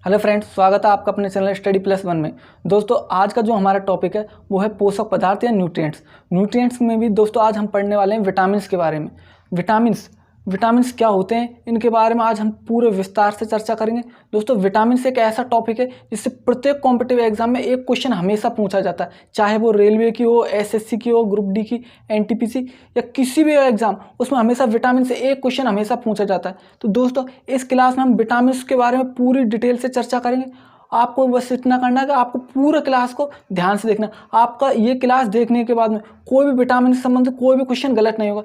Hello friends, स्वागत है आपका अपने चैनल स्टडी प्लस वन में। दोस्तों आज का जो हमारा टॉपिक है वो है पोषक पदार्थ या न्यूट्रिएंट्स में भी दोस्तों आज हम पढ़ने वाले हैं विटामिन्स के बारे में। विटामिन्स क्या होते हैं इनके बारे में आज हम पूरे विस्तार से चर्चा करेंगे। दोस्तों विटामिन्स एक ऐसा टॉपिक है जिससे प्रत्येक कॉम्पिटिटिव एग्जाम में एक क्वेश्चन हमेशा पूछा जाता है, चाहे वो रेलवे की हो, एसएससी की हो, ग्रुप डी की, एनटीपीसी या किसी भी एग्जाम, उसमें हमेशा विटामिन से एक क्वेश्चन हमेशा पूछा जाता है। तो दोस्तों इस क्लास में हम विटामिन्स के बारे में पूरी डिटेल से चर्चा करेंगे। आपको बस इतना करना है कि आपको पूरे क्लास को ध्यान से देखना। आपका ये क्लास देखने के बाद में कोई भी विटामिन से संबंधित कोई भी क्वेश्चन गलत नहीं होगा।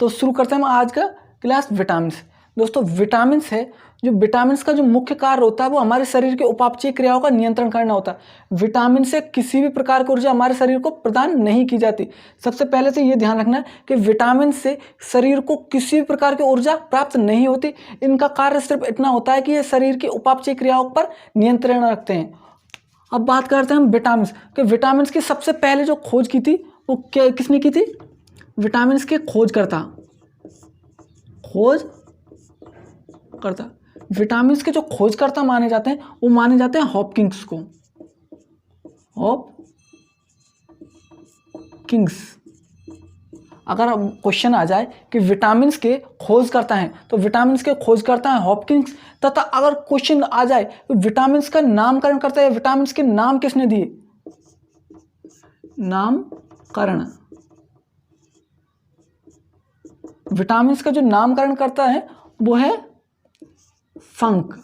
तो शुरू करते हैं हम आज का क्लास विटामिन्स। दोस्तों विटामिन्स है, जो विटामिन्स का जो मुख्य कार्य होता है वो हमारे शरीर के उपापचयी क्रियाओं का नियंत्रण करना होता है। विटामिन से किसी भी प्रकार की ऊर्जा हमारे शरीर को प्रदान नहीं की जाती। सबसे पहले तो ये ध्यान रखना है कि विटामिन से शरीर को किसी भी प्रकार की ऊर्जा प्राप्त नहीं होती। इनका कार्य सिर्फ इतना होता है कि ये शरीर की उपापचयी क्रियाओं पर नियंत्रण रखते हैं। अब बात करते हैं हम विटामिन्स कि विटामिन्स की सबसे पहले जो खोज की थी वो किसने की थी? विटामिन्स के खोजकर्ता विटामिन्स के जो खोजकर्ता माने जाते हैं वो माने जाते हैं हॉपकिंस को। हॉपकिंस। अगर क्वेश्चन आ जाए कि विटामिन्स के खोजकर्ता हैं तो विटामिन्स के खोजकर्ता हैं हॉपकिंस। तथा अगर क्वेश्चन आ जाए तो विटामिन्स का नामकरण करता है, विटामिन्स के नाम किसने दिए? नामकरण। विटामिन्स का जो नामकरण करता है वो है फंक।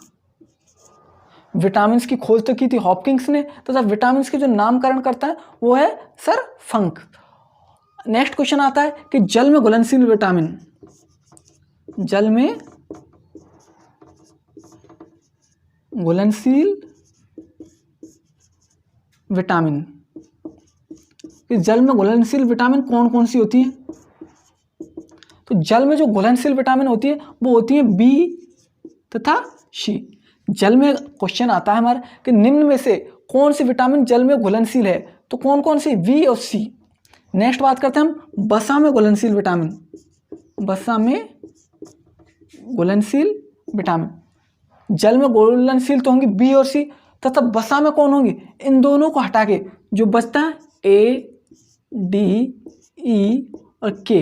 विटामिन्स की खोज तो की थी हॉपकिंस ने, तथा विटामिन्स के जो नामकरण करता है वो है सर फंक। नेक्स्ट क्वेश्चन आता है कि जल में घुलनशील विटामिन, जल में घुलनशील विटामिन, इस जल में घुलनशील विटामिन कौन कौन सी होती है? तो जल में जो घुलनशील विटामिन होती है वो होती है बी तथा सी। जल में क्वेश्चन आता है हमारा कि निम्न में से कौन सी विटामिन जल में घुलनशील है? तो कौन कौन सी? बी और सी। नेक्स्ट बात करते हैं हम वसा में घुलनशील विटामिन। वसा में घुलनशील विटामिन, जल में घुलनशील तो होंगी बी और सी, तथा वसा में कौन होंगी? इन दोनों को हटा के जो बचता है ए, डी, ई और के,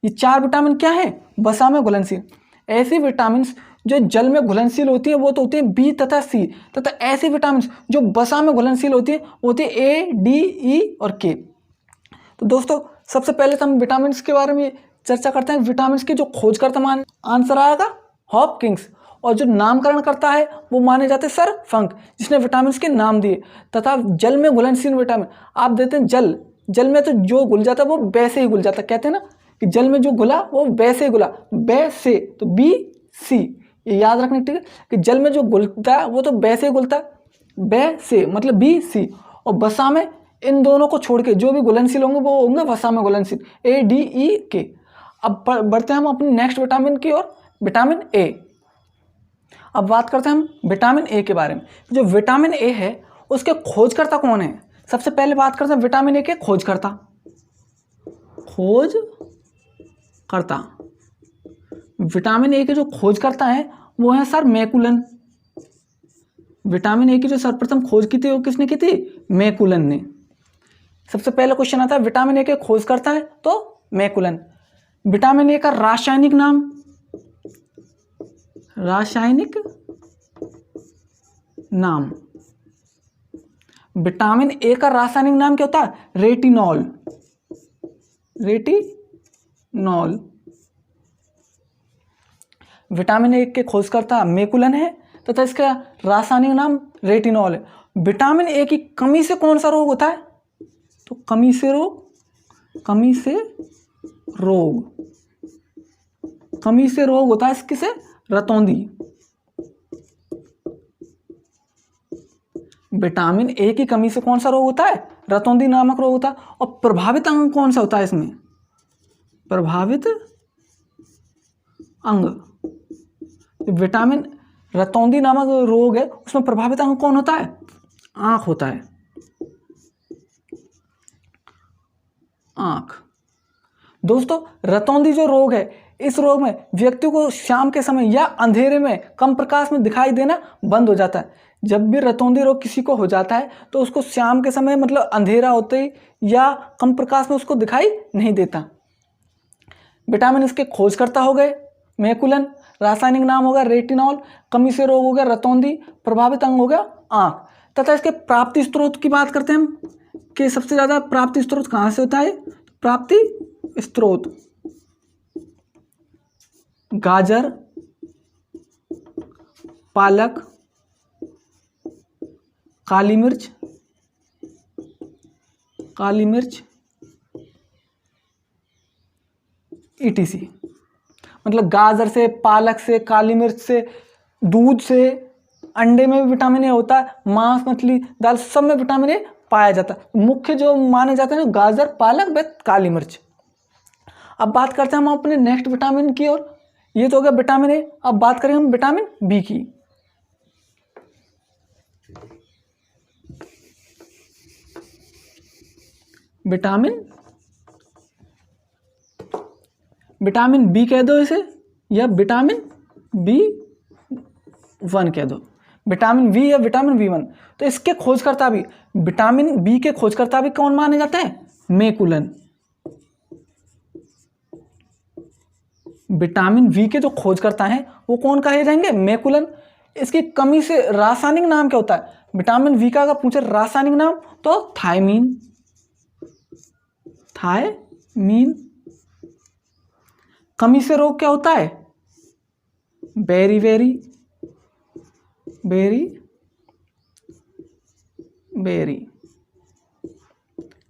ये चार विटामिन क्या है? वसा में घुलनशील। ऐसी विटामिन जो जल में घुलनशील होती है वो तो होती है बी तथा सी, तथा ऐसी विटामिन जो वसा में घुलनशील होती है वो होती है ए, डी, ई और के। तो दोस्तों सबसे पहले तो हम विटामिन के बारे में चर्चा करते हैं। विटामिन की जो खोजकर्ता मान आंसर आएगा हॉपकिंस, और जो नामकरण करता है वो माने जाते हैं सर फंक, जिसने विटामिन के नाम दिए। तथा जल में घुलनशील विटामिन आप देते हैं जल में तो जो घुल जाता है वो वैसे ही घुल जाता है। कहते हैं ना कि जल में जो घुला वो वैसे ही घुला, वैसे, तो बी सी, ये याद रखना ठीक है कि जल में जो घुलता है वो तो वैसे ही घुलता है, वैसे मतलब बी सी। और वसा में इन दोनों को छोड़ के जो भी घुलनशील होंगे वो होंगे वसा में घुलनशील, ए, डी, ई, के। अब बढ़ते हैं हम अपने नेक्स्ट विटामिन की ओर, विटामिन ए। अब बात करते हैं हम विटामिन ए के बारे में। जो विटामिन ए है उसके खोजकर्ता कौन है? सबसे पहले बात करते हैं विटामिन ए के खोजकर्ता। विटामिन ए के जो खोजकर्ता हैं वो है सर मैकुलन। विटामिन ए की जो सर्वप्रथम खोज की थी वो किसने की थी? मैकुलन ने। सबसे पहला क्वेश्चन आता है विटामिन ए के खोजकर्ता है तो मैकुलन। विटामिन ए का रासायनिक नाम, विटामिन ए का रासायनिक नाम क्या होता है? रेटिनॉल। विटामिन ए के खोजकर्ता मैकुलन है तथा इसका रासायनिक नाम रेटिनॉल है। विटामिन ए की कमी से कौन सा रोग होता है? तो कमी से रोग होता है इससे रतौंधी। विटामिन ए की कमी से कौन सा रोग होता है? रतौंधी नामक रोग होता है। और प्रभावित अंग कौन सा होता है इसमें? प्रभावित अंग, विटामिन रतौंधी नामक रोग है उसमें प्रभावित अंग कौन होता है? आंख होता है, आंख। दोस्तों रतौंधी जो रोग है इस रोग में व्यक्ति को शाम के समय या अंधेरे में कम प्रकाश में दिखाई देना बंद हो जाता है। जब भी रतौंधी रोग किसी को हो जाता है तो उसको शाम के समय मतलब अंधेरा होते ही या कम प्रकाश में उसको दिखाई नहीं देता। विटामिन इसके खोजकर्ता हो गए मैकुलन, रासायनिक नाम होगा रेटिनॉल, कमी से रोग हो गया रतौंधी, प्रभावित अंग हो गया आँख। तथा इसके प्राप्ति स्रोत की बात करते हैं हम कि सबसे ज़्यादा प्राप्ति स्रोत कहाँ से होता है। प्राप्ति स्रोत गाजर, पालक, काली मिर्च ETC। मतलब गाजर से, पालक से, काली मिर्च से, दूध से, अंडे में भी विटामिन ए होता है, मांस, मछली, दाल सब में विटामिन ए पाया जाता है। मुख्य जो माने जाते हैं गाजर, पालक व काली मिर्च। अब बात करते हैं हम अपने नेक्स्ट विटामिन की ओर। ये तो हो गया विटामिन ए। अब बात करें हम विटामिन बी की। विटामिन बी कह दो इसे या विटामिन B1 कह दो, विटामिन बी या विटामिन B1। तो इसके खोजकर्ता भी, विटामिन बी के खोजकर्ता भी कौन माने जाते हैं। मैकुलन। विटामिन बी के जो खोजकर्ता हैं वो कौन कहे जाएंगे, मैकुलन। इसकी कमी से रासायनिक नाम क्या होता है विटामिन बी का, अगर पूछे रासायनिक नाम तो थायमीन। कमी से रोग क्या होता है, बेरी।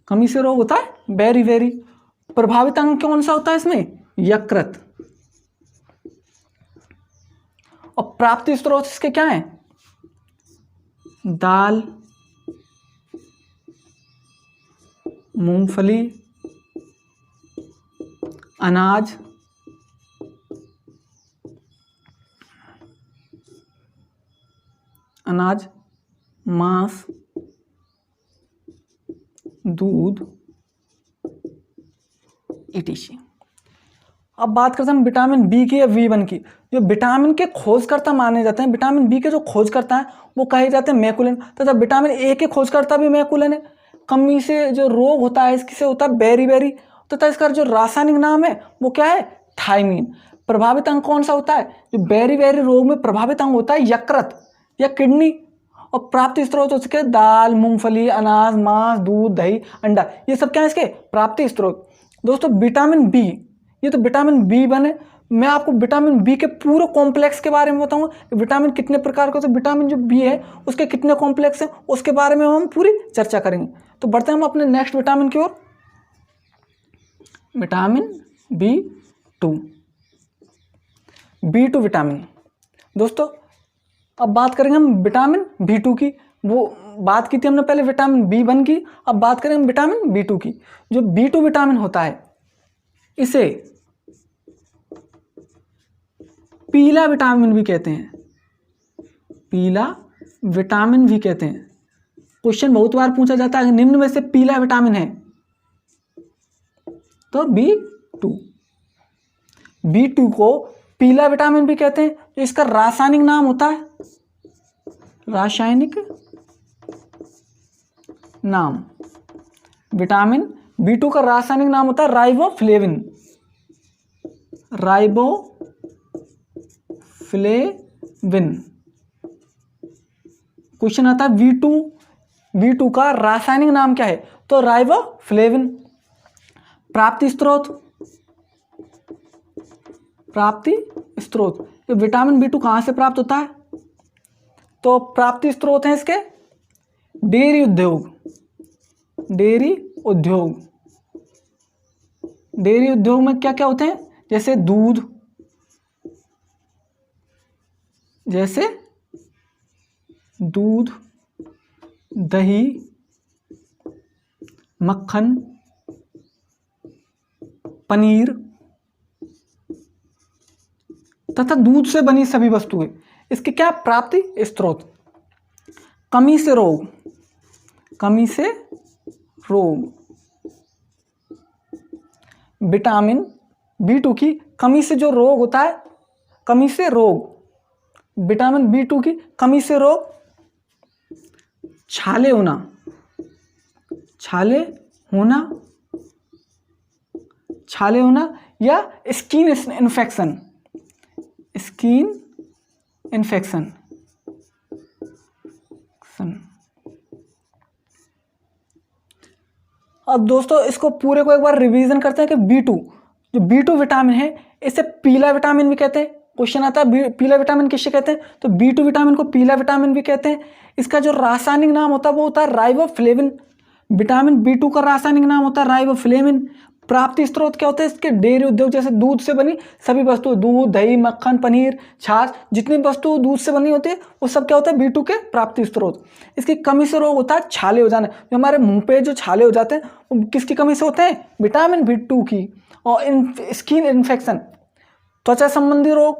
कमी से रोग होता है बेरी। प्रभावित अंग कौन सा होता है इसमें, यकृत। और प्राप्ति स्रोत इसके क्या है, दाल, मूंगफली, अनाज, मांस, दूध, ETC। अब बात करते हैं विटामिन बी की या B1 की। जो विटामिन के खोजकर्ता माने जाते हैं, विटामिन बी के जो खोजकर्ता हैं वो कहे जाते हैं मैकुलन। तथा विटामिन ए के खोजकर्ता भी मैकुलन है। कमी से जो रोग होता है इससे होता है बेरी। तथा इसका जो रासायनिक नाम है वो क्या है, थायमीन। प्रभावित अंग कौन सा होता है, जो बेरी रोग में प्रभावित अंग होता है यकृत या किडनी। और प्राप्ति स्रोत हो सके दाल, मूंगफली, अनाज, मांस, दूध, दही, अंडा, ये सब क्या है इसके प्राप्ति स्रोत। दोस्तों विटामिन बी, ये तो विटामिन B1 है। मैं आपको विटामिन बी के पूरे कॉम्प्लेक्स के बारे में बताऊंगा। विटामिन कितने प्रकार के, तो विटामिन जो बी है उसके कितने कॉम्प्लेक्स हैं उसके बारे में हम पूरी चर्चा करेंगे। तो बढ़ते हैं हम अपने नेक्स्ट विटामिन की ओर, विटामिन B2 विटामिन। दोस्तों अब बात करेंगे हम विटामिन B2 की। वो बात की थी हमने पहले विटामिन B1 की, अब बात करें हम विटामिन B2 की। जो B2 विटामिन होता है इसे पीला विटामिन भी कहते हैं, क्वेश्चन बहुत बार पूछा जाता है निम्न में से पीला विटामिन है तो B2 को पीला विटामिन भी कहते हैं। तो इसका रासायनिक नाम होता है, विटामिन B2 का रासायनिक नाम होता है राइबोफ्लेविन। क्वेश्चन आता है B2 का रासायनिक नाम क्या है, तो राइबोफ्लेविन। प्राप्ति स्रोत तो विटामिन B2 कहाँ से प्राप्त होता है, तो प्राप्ति स्रोत हैं इसके डेयरी उद्योग में क्या क्या होते हैं, जैसे दूध, दही, मक्खन, पनीर तथा दूध से बनी सभी वस्तुएं, इसके क्या प्राप्ति स्रोत। कमी से रोग विटामिन B2 की कमी से जो रोग होता है, कमी से रोग, विटामिन B2 की कमी से रोग, छाले होना, छाले होना, छाले होना या स्किन इन्फेक्शन, स्किन इन्फेक्शन। अब दोस्तों इसको पूरे को एक बार रिवीजन करते हैं कि B2, जो B2 विटामिन है इसे पीला विटामिन भी कहते हैं। क्वेश्चन आता है पीला विटामिन किसे कहते हैं, तो B2 विटामिन को पीला विटामिन भी कहते हैं। इसका जो रासायनिक नाम होता है वो होता है राइबोफ्लेविन। विटामिन B2 का रासायनिक नाम होता है राइबोफ्लेविन। प्राप्ति स्रोत क्या होते हैं इसके, डेयरी उद्योग, जैसे दूध से बनी सभी वस्तु, दूध, दही, मक्खन, पनीर, छाछ, जितनी वस्तु दूध से बनी होती है वो सब क्या होता है B2 के प्राप्ति स्रोत। इसकी कमी से रोग होता है छाले हो जाना, जो हमारे मुंह पे जो छाले हो जाते हैं वो किसकी कमी से होते हैं, विटामिन B2 की। और स्किन इन्फेक्शन, त्वचा संबंधी रोग।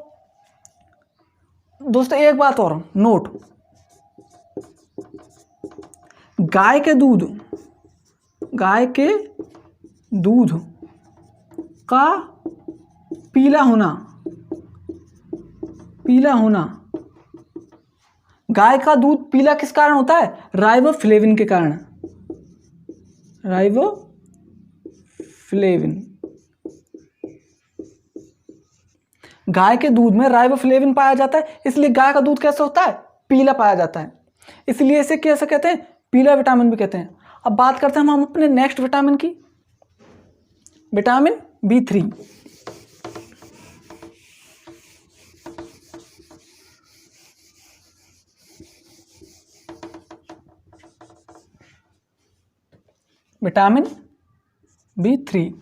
दोस्तों एक बात और नोट, गाय के दूध, गाय के दूध का पीला होना, पीला होना, गाय का दूध पीला किस कारण होता है, राइबोफ्लेविन के कारण, राइबोफ्लेविन। गाय के दूध में राइबोफ्लेविन पाया जाता है, इसलिए गाय का दूध कैसा होता है, पीला पाया जाता है, इसलिए इसे कैसे कहते हैं, पीला विटामिन भी कहते हैं। अब बात करते हैं हम अपने नेक्स्ट विटामिन की, vitamin B3। Vitamin B3,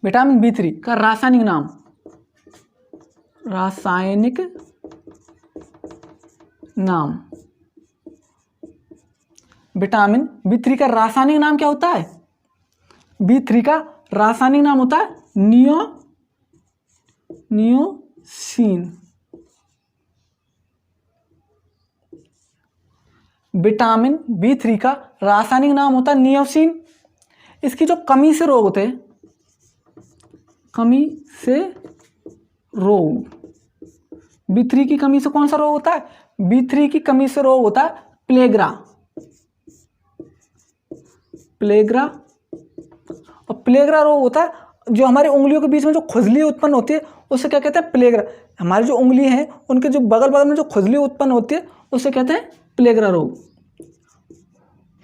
vitamin B3 का रासायनिक नाम, रासायनिक नाम, विटामिन B3 का रासायनिक नाम क्या होता है, B3 का रासायनिक नाम होता है नियोसिन। विटामिन B3 का रासायनिक नाम होता है नियोसिन। इसकी जो कमी से रोग होते हैं, कमी से रोग, B3 की कमी से कौन सा रोग होता है, B3 की कमी से रोग होता है प्लेग्रा, प्लेग्रा। और प्लेग्रा रोग होता है जो हमारी उंगलियों के बीच में जो खुजली उत्पन्न होती है उसे क्या कहते हैं, प्लेग्रा। हमारी जो उंगली है उनके जो बगल बगल में जो खुजली उत्पन्न होती है उसे कहते हैं प्लेग्रा रोग।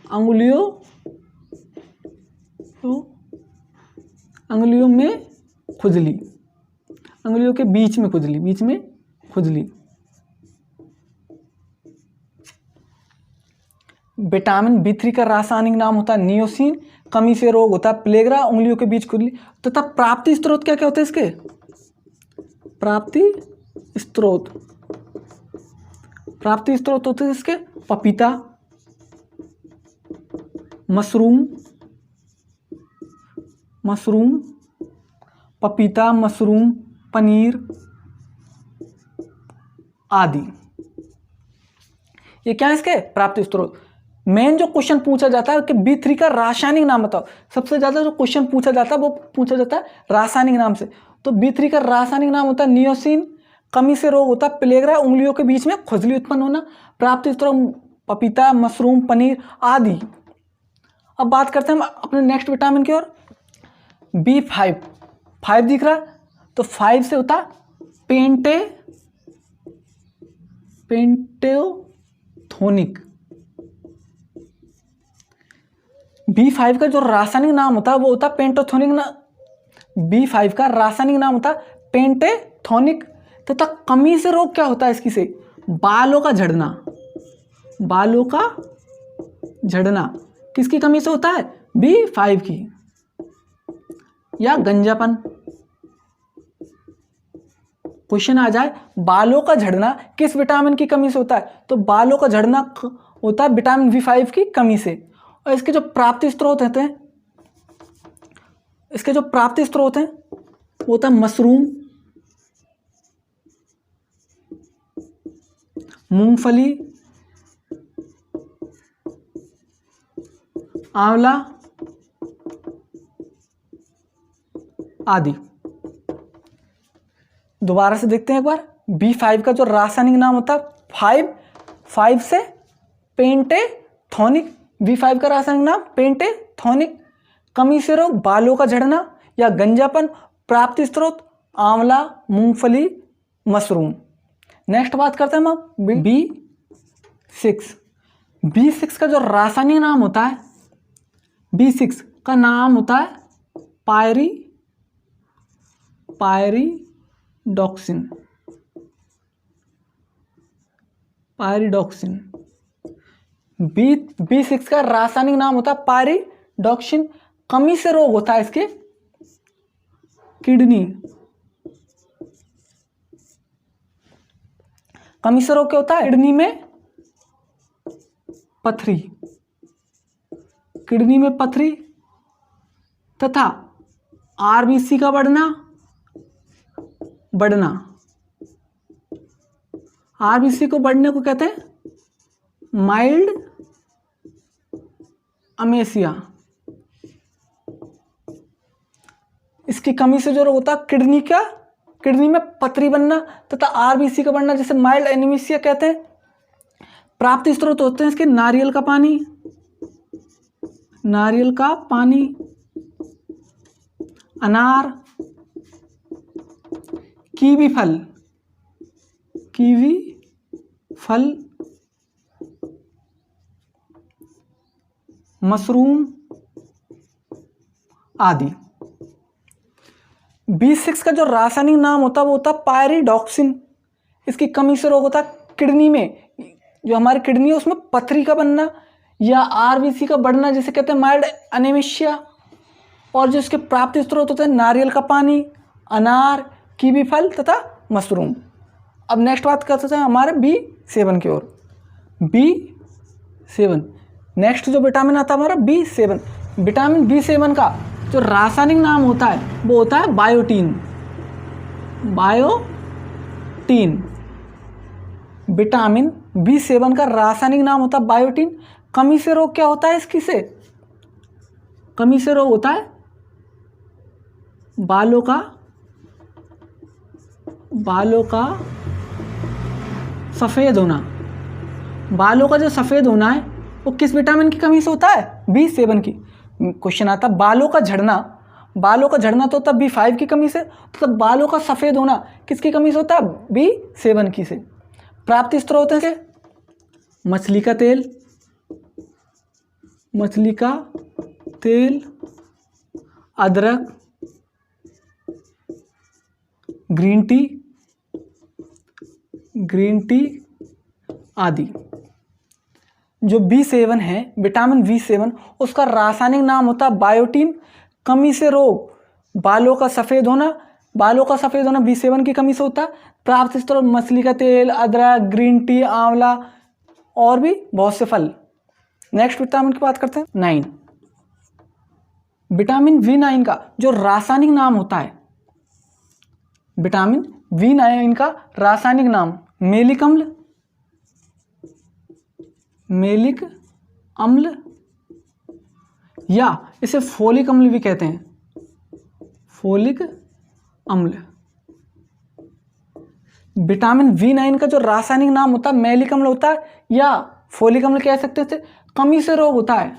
अंगुलियों में खुजली, अंगुलियों के बीच में खुजली, बीच में खुजली। विटामिन B3 का रासायनिक नाम होता है नियोसिन, कमी से रोग होता है प्लेग्रा, उंगलियों के बीच खुजली। तथा प्राप्ति स्रोत क्या क्या होते हैं इसके, प्राप्ति स्रोत, प्राप्ति स्रोत होते हैं इसके पपीता, मशरूम, पपीता, मशरूम, पनीर आदि। ये क्या है इसके प्राप्ति स्रोत। मेन जो क्वेश्चन पूछा जाता है कि B3 का रासायनिक नाम बताओ, सबसे ज्यादा जो क्वेश्चन पूछा जाता है वो पूछा जाता है रासायनिक नाम से। तो B3 का रासायनिक नाम होता है नियोसिन, कमी से रोग होता है प्लेग्रा, उंगलियों के बीच में खुजली उत्पन्न होना, प्राप्ति स्रोत पपीता, मशरूम, पनीर आदि। अब बात करते हैं हम अपने नेक्स्ट विटामिन की ओर, B5, 5 दिख रहा है तो 5 से होता पेंटोथोनिक। B5 का जो रासायनिक नाम होता है वो होता है पेंटोथोनिक ना, B5 का रासायनिक नाम होता है पेंटेथोनिक। तथा कमी से रोग क्या होता है इसकी से, बालों का झड़ना, बालों का झड़ना किसकी कमी से होता है, B5 की। या गंजापन, क्वेश्चन आ जाए बालों का झड़ना किस विटामिन की कमी से होता है, तो बालों का झड़ना होता है विटामिन B5 की कमी से। और इसके जो प्राप्ति स्रोत होते हैं, इसके जो प्राप्ति स्रोत हैं वो होता है मशरूम, मूंगफली, आंवला आदि। दोबारा से देखते हैं एक बार। B5 का जो रासायनिक नाम होता है 5 से पेंटेथोनिक। B5 का रासायनिक नाम पेंटेथोनिक। कमी से रोग, बालों का झड़ना या गंजापन। प्राप्ति स्रोत आंवला, मूंगफली, मशरूम। नेक्स्ट बात करते हैं हम B6। B6 का जो रासायनिक नाम होता है, B6 का नाम होता है पायरिडॉक्सिन। B6 का रासायनिक नाम होता है पायरिडॉक्सिन। कमी से रोग होता है इसके किडनी। कमी से रोग क्या होता है? किडनी में पथरी तथा आरबीसी का बढ़ना। आरबीसी को बढ़ने को कहते हैं माइल्ड अमेसिया। इसकी कमी से जो रोग होता है किडनी में पथरी बनना तथा आरबीसी का बढ़ना, जिसे माइल्ड एनीमिया कहते हैं। प्राप्ति स्रोत होते हैं इसके नारियल का पानी, अनार, कीवी फल, मशरूम आदि। B6 का जो रासायनिक नाम होता है वो होता है पायरिडॉक्सिन। इसकी कमी से रोग होता है किडनी में, जो हमारी किडनी है उसमें पथरी का बनना या आरबीसी का बढ़ना, जिसे कहते हैं माइल्ड एनीमिया। और जो इसके प्राप्ति स्रोत होते हैं नारियल का पानी, अनार, कीवी फल तथा मशरूम। अब नेक्स्ट बात करते हैं हमारे B7 की ओर। B7 नेक्स्ट जो विटामिन आता है हमारा B7। विटामिन B7 का जो रासायनिक नाम होता है वो होता है बायोटीन। विटामिन B7 का रासायनिक नाम होता है बायोटीन। कमी से रोग क्या होता है इसकी से? कमी से रोग होता है बालों का सफ़ेद होना। बालों का जो सफ़ेद होना है वो किस विटामिन की कमी से होता है? B7 की। क्वेश्चन आता है बालों का झड़ना तो होता है B5 की कमी से, तो तब बालों का सफ़ेद होना किसकी कमी से होता है? B7 की से। प्राप्ति स्रोत है मछली का तेल, अदरक, ग्रीन टी आदि। जो B7 है, विटामिन B7, उसका रासायनिक नाम होता है बायोटीन। कमी से रोग, बालों का सफ़ेद होना B7 की कमी से होता है। प्राप्त स्रोत मछली का तेल, अदरक, ग्रीन टी, आंवला और भी बहुत से फल। नेक्स्ट विटामिन की बात करते हैं 9। विटामिन B9 का जो रासायनिक नाम होता है, विटामिन B9 का रासायनिक नाम मेलिक अम्ल या इसे फोलिक अम्ल भी कहते हैं। फोलिक अम्ल। विटामिन B9 का जो रासायनिक नाम होता है मेलिक अम्ल होता है या फोलिक अम्ल कह सकते थे। कमी से रोग होता है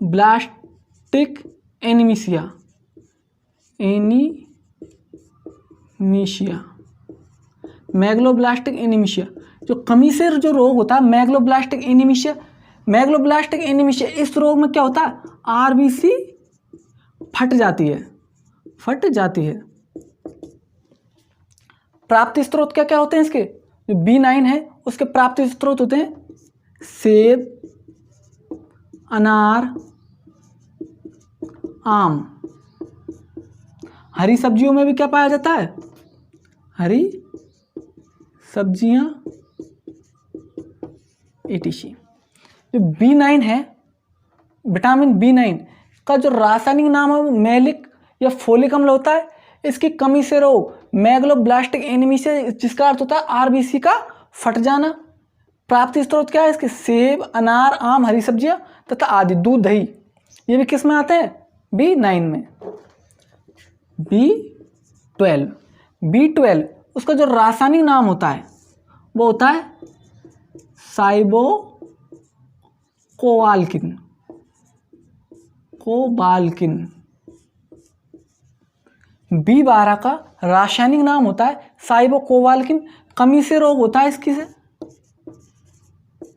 ब्लास्टिक एनीमिया। Megaloblastic anaemia. जो कमी से जो रोग होता है मैग्लोब्लास्टिक एनीमिया, इस रोग में क्या होता है? आरबीसी फट जाती है। प्राप्ति स्रोत क्या क्या होते हैं इसके? जो B9 है उसके प्राप्ति स्रोत होते हैं सेब, अनार, आम। हरी सब्जियों में भी क्या पाया जाता है? हरी सब्जियां etc। जो B9 है, विटामिन B9 का जो रासायनिक नाम है वो मेलिक या फोलिक अम्ल होता है। इसकी कमी से रोग मैग्लोब्लास्टिक एनीमिया, जिसका अर्थ होता है आरबीसी का फट जाना। प्राप्ति स्रोत क्या है इसके? सेब, अनार, आम, हरी सब्जियां तथा आदि, दूध, दही। ये भी किस में आते हैं? B9 में। B12, B12 उसका जो रासायनिक नाम होता है वो होता है साइबोकोबाल्किन, कोबाल्किन। B12 का रासायनिक नाम होता है साइबोकोबाल्किन। कमी से रोग होता है इसकी से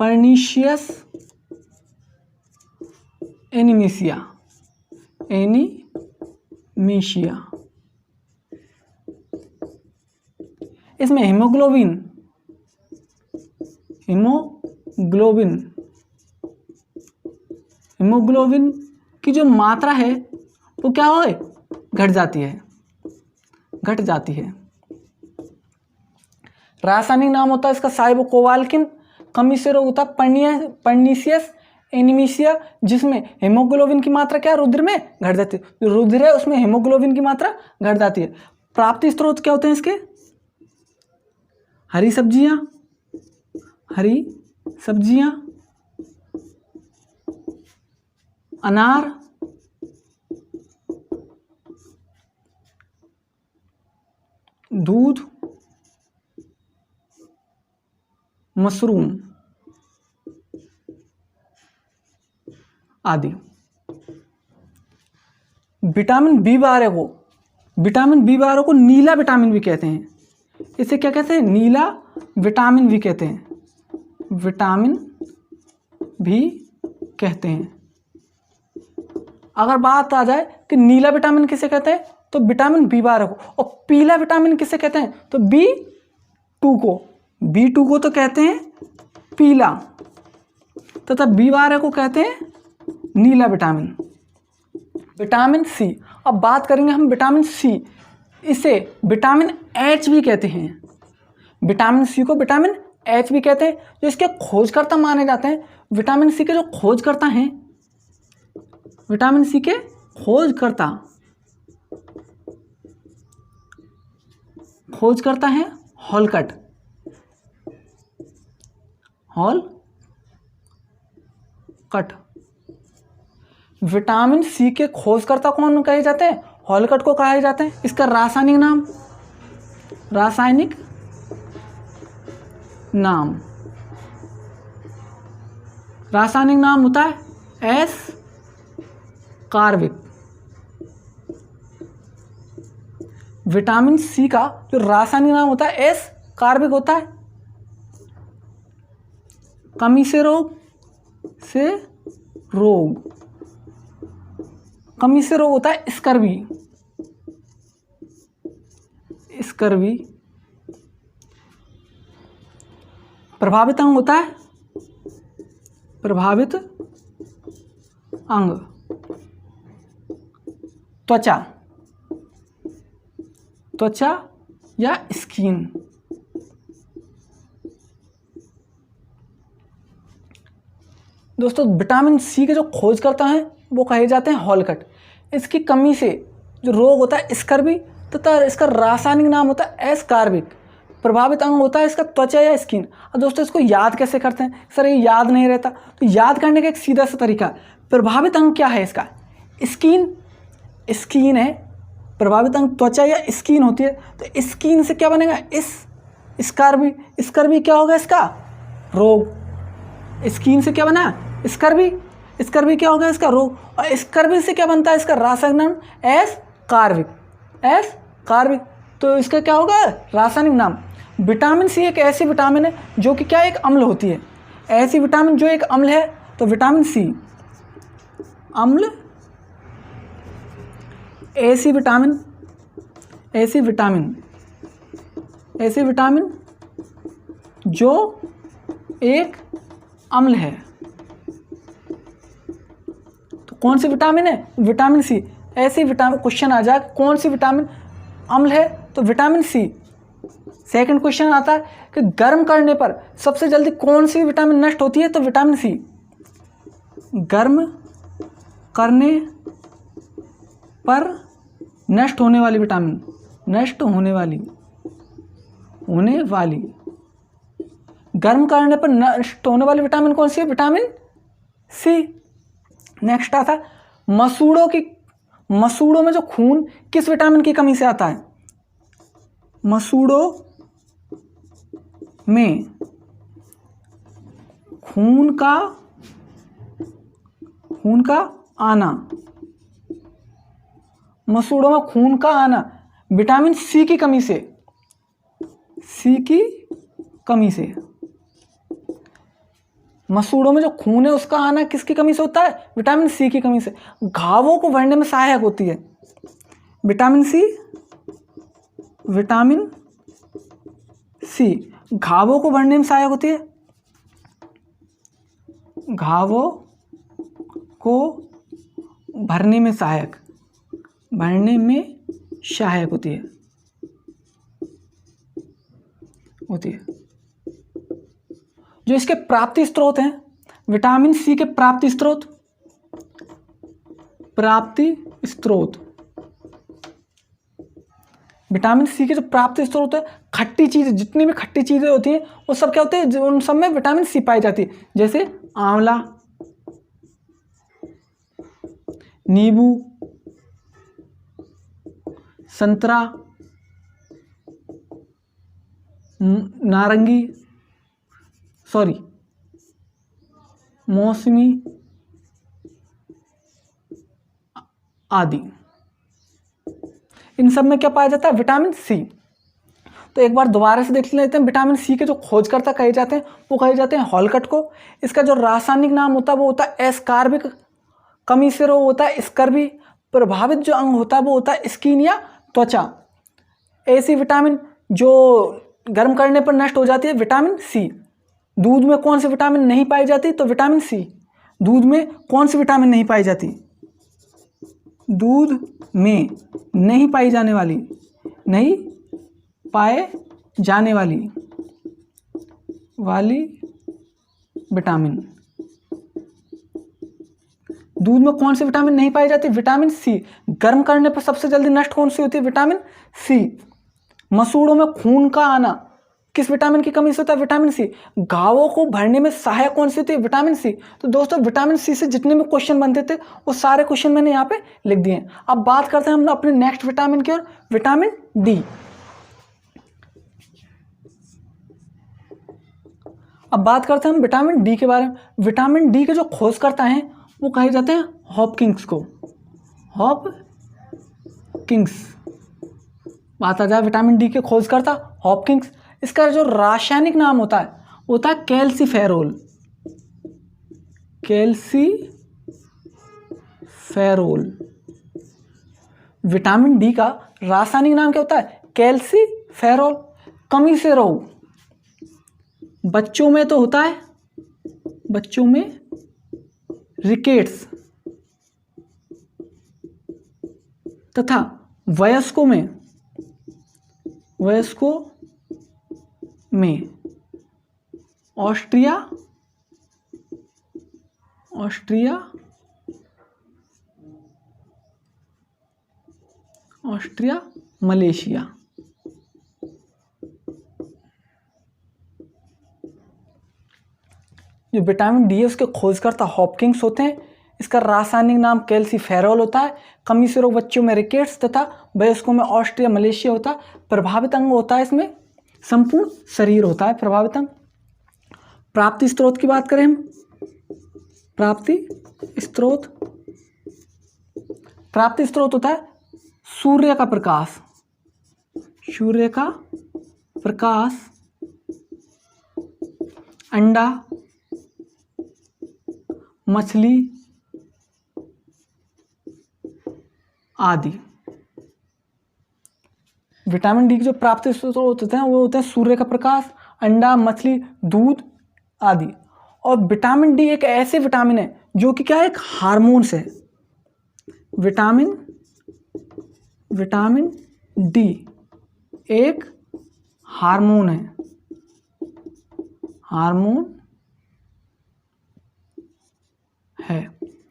पर्नीशियस एनीमिशिया, एनीमिशिया। इसमें हीमोग्लोबिन हीमोग्लोबिन की जो मात्रा है वो क्या हो, घट जाती है। रासायनिक नाम होता है इसका साइबोकोबाल्किन। कमी से रोग होता है पर्नीशियस एनीमिशिया, जिसमें हीमोग्लोबिन की मात्रा क्या, रुधिर में घट जाती है। जो रुधिर है उसमें हीमोग्लोबिन की मात्रा घट जाती है। प्राप्ति स्रोत क्या होते हैं इसके? हरी सब्जियां, अनार, दूध, मशरूम आदि। विटामिन B12 को नीला विटामिन भी कहते हैं। इसे क्या कहते हैं? नीला विटामिन भी कहते हैं, अगर बात आ जाए कि नीला विटामिन किसे कहते हैं तो विटामिन B12 को, और पीला विटामिन किसे कहते हैं तो B2 को तो कहते हैं पीला, तथा B12 को कहते हैं नीला विटामिन। विटामिन सी, अब बात करेंगे हम विटामिन सी। इसे विटामिन H भी कहते हैं। विटामिन सी को विटामिन H भी कहते हैं। जो इसके खोजकर्ता माने जाते हैं, विटामिन सी के जो खोजकर्ता हैं, विटामिन सी के खोजकर्ता हैं हॉलकट। विटामिन सी के खोजकर्ता कौन कहे जाते हैं? हॉलकट को कहा जाता है। इसका रासायनिक नाम होता है एस कार्बिक। विटामिन सी का जो रासायनिक नाम होता है एस कार्बिक होता है। कमी से रोग होता है स्कर्वी। प्रभावित अंग होता है त्वचा या स्किन। दोस्तों, विटामिन सी के जो खोजकर्ता हैं वो कहे जाते हैं हॉलकट। इसकी कमी से जो रोग होता है स्कर्वी, तथा इसका रासायनिक नाम होता है एस कार्बिक। प्रभावित अंग होता है इसका त्वचा या स्किन। और दोस्तों, इसको याद कैसे करते हैं? सर ये याद नहीं रहता, तो याद करने का एक सीधा सा तरीका, प्रभावित अंग क्या है इसका? स्किन है। प्रभावित अंग त्वचा या स्किन होती है, तो स्किन से क्या बनेगा? स्कर्वी क्या होगा इसका? रोग। स्किन से क्या बना? स्कर्वी क्या होगा इसका? रोग। और स्कर्वी से क्या बनता है इसका रासायनिक नाम? एस कार्बिक। तो इसका क्या होगा रासायनिक नाम? विटामिन सी एक ऐसी विटामिन है जो कि क्या एक अम्ल होती है। ऐसी विटामिन जो एक अम्ल है, तो विटामिन सी अम्ल। ऐसी विटामिन जो एक अम्ल है, तो कौन सी विटामिन है? विटामिन सी। ऐसी विटामिन, क्वेश्चन आ जाए कौन सी विटामिन अम्ल है, तो विटामिन सी। सेकंड क्वेश्चन आता है कि गर्म करने पर सबसे जल्दी कौन सी विटामिन नष्ट होती है, तो विटामिन सी। गर्म करने पर नष्ट होने वाली गर्म करने पर नष्ट होने वाली विटामिन कौन सी है? विटामिन सी। नेक्स्ट आता है मसूड़ों में जो खून किस विटामिन की कमी से आता है? मसूड़ों में खून का आना, मसूड़ों में खून का आना विटामिन सी की कमी से, मसूड़ों में जो खून है उसका आना किसकी कमी से होता है? विटामिन सी की कमी से। घावों को भरने में सहायक होती है विटामिन सी। घावों को भरने में सहायक होती है, घावों को भरने में सहायक होती है। जो इसके प्राप्ति स्रोत हैं, विटामिन सी के प्राप्ति स्रोत, विटामिन सी के जो प्राप्ति स्रोत है, खट्टी चीज़ें, जितनी भी खट्टी चीज़ें होती हैं वो सब क्या होते हैं? उन सब में विटामिन सी पाई जाती है। जैसे आंवला, नींबू, संतरा, नारंगी, मौसमी आदि, इन सब में क्या पाया जाता है? Vitamin C. तो एक बार दोबारा से देख लेते हैं। विटामिन सी के जो खोजकर्ता कहे जाते हैं वो कहे जाते हैं हॉलकट को। इसका जो रासायनिक नाम होता है वो होता है एस्कार्बिक, कमी से रोग होता है स्कर्वी। प्रभावित जो अंग होता है वो होता है स्किन या त्वचा। ऐसी विटामिन जो गर्म करने पर नष्ट हो जाती है, विटामिन सी। दूध में कौन सी विटामिन नहीं पाई जाती? तो विटामिन सी। दूध में कौन सी विटामिन नहीं पाई जाती? दूध में नहीं पाए जाने वाली विटामिन। दूध में कौन सी विटामिन नहीं पाई जाती? Vitamin C. गर्म करने पर सबसे जल्दी नष्ट कौन सी होती है? Vitamin C. मसूड़ों में खून का आना किस विटामिन की कमी से होता है? Vitamin C. घावों को भरने में सहायक कौन सी होती है? Vitamin C. तो दोस्तों विटामिन सी से जितने भी क्वेश्चन बनते थे वो सारे क्वेश्चन मैंने यहाँ पे लिख दिए। अब बात करते हैं हम अपने नेक्स्ट विटामिन की ओर, विटामिन डी। अब बात करते हैं हम विटामिन डी के बारे में। विटामिन डी के जो खोजकर्ता हैं वो कहे जाते हैं हॉपकिंस को। हॉपकिंस। बात आ जाए विटामिन डी के खोजकर्ता हॉपकिंस। इसका जो रासायनिक नाम होता है वो होता है कैल्सीफेरोल। विटामिन डी का रासायनिक नाम क्या होता है? कैल्सीफेरोल। कमी से रोग बच्चों में तो होता है, बच्चों में रिकेट्स तथा वयस्कों में ऑस्ट्रिया मलेशिया। जो विटामिन डी है उसके खोजकर्ता हॉपकिंस होते हैं। इसका रासायनिक नाम कैल्सीफेरोल होता है। कमी से रोग बच्चों में रिकेट्स तथा वयस्कों में ऑस्ट्रिया मलेशिया होता है। प्रभावित अंग होता है इसमें संपूर्ण शरीर होता है प्रभावित अंग। प्राप्ति स्रोत की बात करें हम, प्राप्ति स्रोत होता है सूर्य का प्रकाश, अंडा, मछली आदि। विटामिन डी के जो प्राप्ति स्रोत होते हैं वो होते हैं सूर्य का प्रकाश, अंडा, मछली, दूध आदि। और विटामिन डी एक ऐसे विटामिन है जो कि क्या है? एक हार्मोन्स है। विटामिन डी एक हार्मोन है,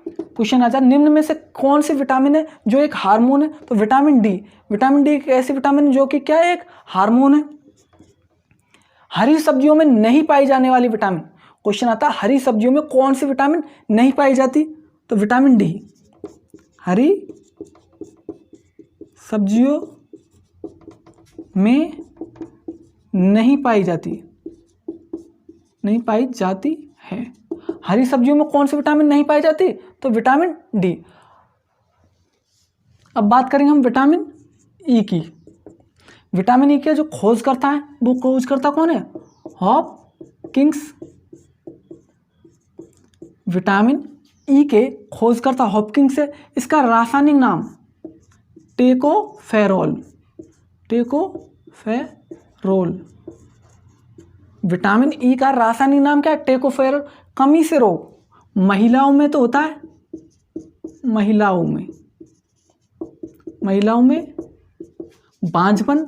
क्वेश्चन आ जाए निम्न में से कौन सी विटामिन है जो एक हार्मोन है? तो विटामिन डी एक ऐसी विटामिन जो कि क्या है? एक हार्मोन है। हरी सब्जियों में नहीं पाई जाने वाली विटामिन, क्वेश्चन आता है हरी सब्जियों में कौन सी विटामिन नहीं पाई जाती, तो विटामिन डी। हरी सब्जियों में नहीं पाई जाती है। हरी सब्जियों में कौन सी विटामिन नहीं पाई जाती, तो विटामिन डी। अब बात करेंगे हम विटामिन ई की। विटामिन ई के जो खोज करता है, वो खोज करता कौन है, हॉपकिंस। विटामिन ई के खोज करता हॉपकिंस है। इसका रासायनिक नाम टेकोफेरोल। विटामिन ई का रासायनिक नाम क्या है, टेकोफेरोल। कमी से रोग महिलाओं में तो होता है, महिलाओं में बांझपन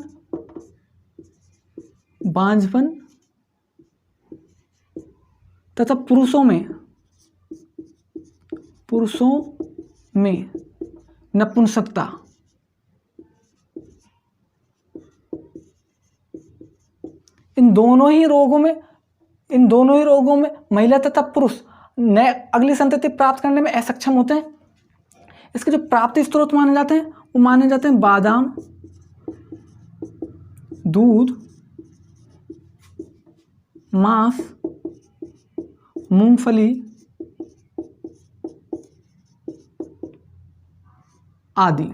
तथा पुरुषों में नपुंसकता। इन दोनों ही रोगों में महिला तथा पुरुष नए अगली संतति प्राप्त करने में असक्षम होते हैं। इसके जो प्राप्ति स्रोत माने जाते हैं, वो माने जाते हैं बादाम, दूध, मांस, मूंगफली आदि।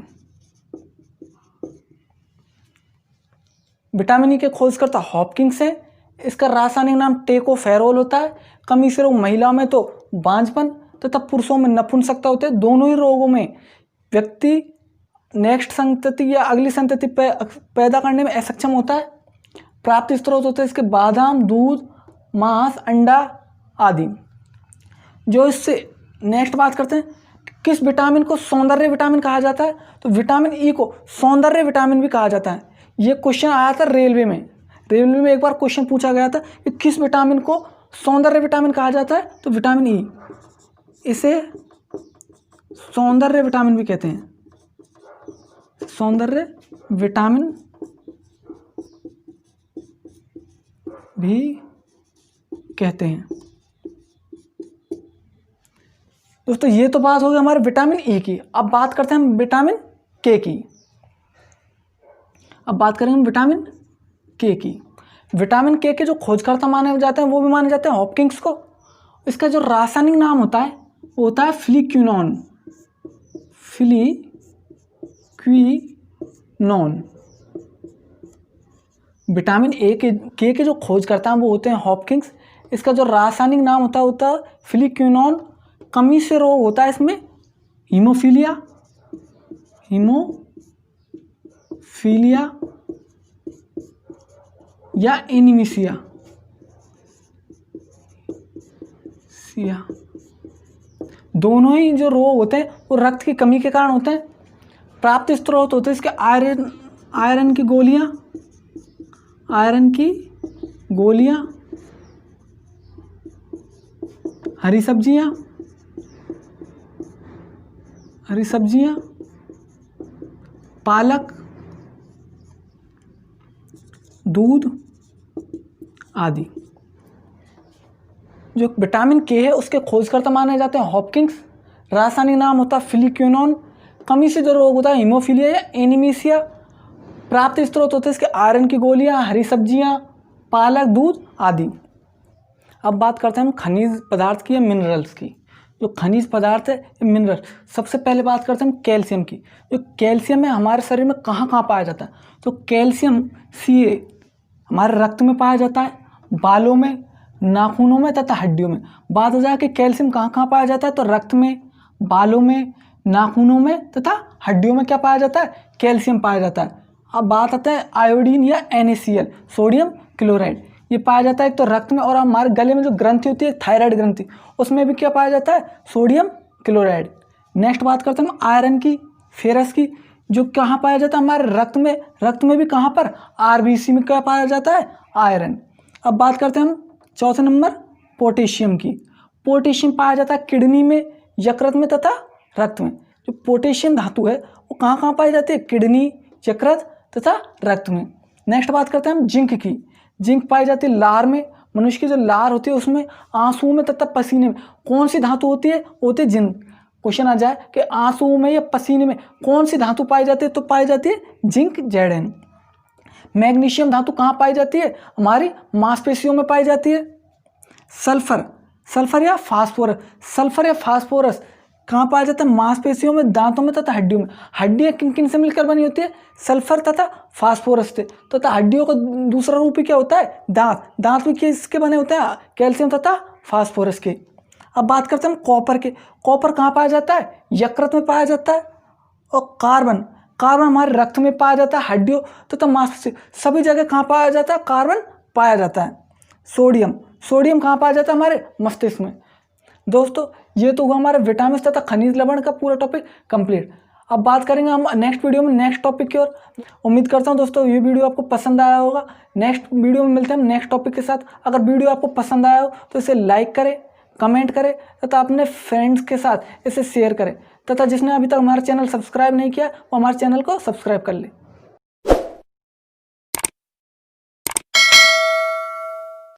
विटामिन ई के खोजकर्ता हॉपकिंस है। इसका रासायनिक नाम टेकोफेरोल होता है। कमी से रोग महिलाओं में तो बांझपन तथा पुरुषों में नपुंसकता होते हैं। दोनों ही रोगों में व्यक्ति नेक्स्ट संतति या अगली संतति पैदा करने में असक्षम होता है। प्राप्ति स्रोत होते हैं इसके बादाम, दूध, मांस, अंडा आदि। जो इससे नेक्स्ट बात करते हैं, किस विटामिन को सौंदर्य विटामिन कहा जाता है, तो विटामिन ई को सौंदर्य विटामिन भी कहा जाता है। ये क्वेश्चन आया था रेलवे में एक बार क्वेश्चन पूछा गया था कि किस विटामिन को सौंदर्य विटामिन कहा जाता है, तो विटामिन ई। इसे सौंदर्य विटामिन भी कहते हैं, सौंदर्य विटामिन भी कहते हैं। दोस्तों ये तो बात हो गई हमारे विटामिन ई की। अब बात करते हैं हम विटामिन के की। अब बात करेंगे विटामिन के की। विटामिन के जो खोजकर्ता माने जाते हैं, वो भी माने जाते हैं हॉपकिंस को। इसका जो रासायनिक नाम होता है, वो होता है फ्लिक्विनोन। विटामिन के जो खोज करता है वो होते हैं हॉपकिंस। इसका जो रासायनिक नाम होता है फ्लिक्विनोन। कमी से रोग होता है इसमें हीमोफीलिया या एनीमिया। दोनों ही जो रोग होते हैं वो रक्त की कमी के कारण होते हैं। प्राप्त स्रोत होते हैं इसके आयरन की गोलियां, हरी सब्जियां, पालक, दूध आदि। जो विटामिन के है उसके खोजकर्ता माने जाते हैं हॉपकिंस। रासायनिक नाम होता है फ्लिक्विनोन। कमी से जो रोग होता है हीमोफीलिया या एनीमिया। प्राप्त स्रोत होते हैं इसके आयरन की गोलियां, हरी सब्जियां, पालक, दूध आदि। अब बात करते हैं हम खनिज पदार्थ की या मिनरल्स की। जो खनिज पदार्थ है मिनरल, सबसे पहले बात करते हैं हम कैल्शियम की। जो कैल्शियम है हमारे शरीर में कहाँ कहाँ पाया जाता है, तो कैल्शियम Ca हमारे रक्त में पाया जाता है, बालों में, नाखूनों में तथा हड्डियों में। बात हो जाए कि कैल्शियम कहाँ कहाँ पाया जाता है, तो रक्त में, बालों में, नाखूनों में तथा हड्डियों में क्या पाया जाता है, कैल्शियम पाया जाता है। अब बात आते हैं आयोडीन या NaCl, सोडियम क्लोराइड। ये पाया जाता है एक तो रक्त में, और हमारे गले में जो ग्रंथि होती है थायराइड ग्रंथि, उसमें भी क्या पाया जाता है, सोडियम क्लोराइड। नेक्स्ट बात करते हैं हम आयरन की, फेरस की। जो कहाँ पाया जाता है हमारे रक्त में भी कहाँ पर, RBC में क्या पाया जाता है, आयरन। अब बात करते हैं हम चौथे नंबर पोटेशियम की। पोटेशियम पाया जाता है किडनी में, यकृत में तथा रक्त में। जो पोटेशियम धातु है वो कहाँ कहाँ पाई जाती है, किडनी, यकृत तथा रक्त में। नेक्स्ट बात करते हैं हम जिंक की। जिंक पाई जाती है लार में, मनुष्य की जो लार होती है उसमें, आंसू में तथा पसीने में। कौन सी धातु होती है? होती है जिंक। क्वेश्चन आ जाए कि आंसू में या पसीने में कौन सी धातु पाई जाती है, तो पाई जाती है जिंक, Zn। मैग्नीशियम धातु कहाँ पाई जाती है? हमारी मांसपेशियों में पाई जाती है। सल्फर या फास्फोरस, सल्फर या फास्फोरस कहाँ पाया जाता है? मांसपेशियों में, दांतों में तथा हड्डियों में। हड्डियाँ किन किन से मिलकर बनी होती है? सल्फर तथा फास्फोरस से। तथा हड्डियों का दूसरा रूप ही क्या होता है? दांत। दांत भी किसके बने होते हैं? कैल्शियम तथा फास्फोरस के। अब बात करते हैं हम कॉपर के। कॉपर कहाँ पाया जाता है? यकृत में पाया जाता है। और कार्बन हमारे रक्त में पाया जाता है, हड्डियों तथा मांसपेशी सभी जगह कहाँ पाया जाता है? कार्बन पाया जाता है। सोडियम कहाँ पाया जाता है? हमारे मस्तिष्क में। दोस्तों ये तो हुआ हमारे विटामिन तथा खनिज लवण का पूरा टॉपिक कंप्लीट। अब बात करेंगे हम नेक्स्ट वीडियो में नेक्स्ट टॉपिक की ओर। उम्मीद करता हूं दोस्तों ये वीडियो आपको पसंद आया होगा। नेक्स्ट वीडियो में मिलते हैं हम नेक्स्ट टॉपिक के साथ। अगर वीडियो आपको पसंद आया हो तो इसे लाइक करें, कमेंट करें तथा अपने फ्रेंड्स के साथ इसे शेयर करें, तथा जिसने अभी तक हमारा चैनल सब्सक्राइब नहीं किया वो हमारे चैनल को सब्सक्राइब कर ले।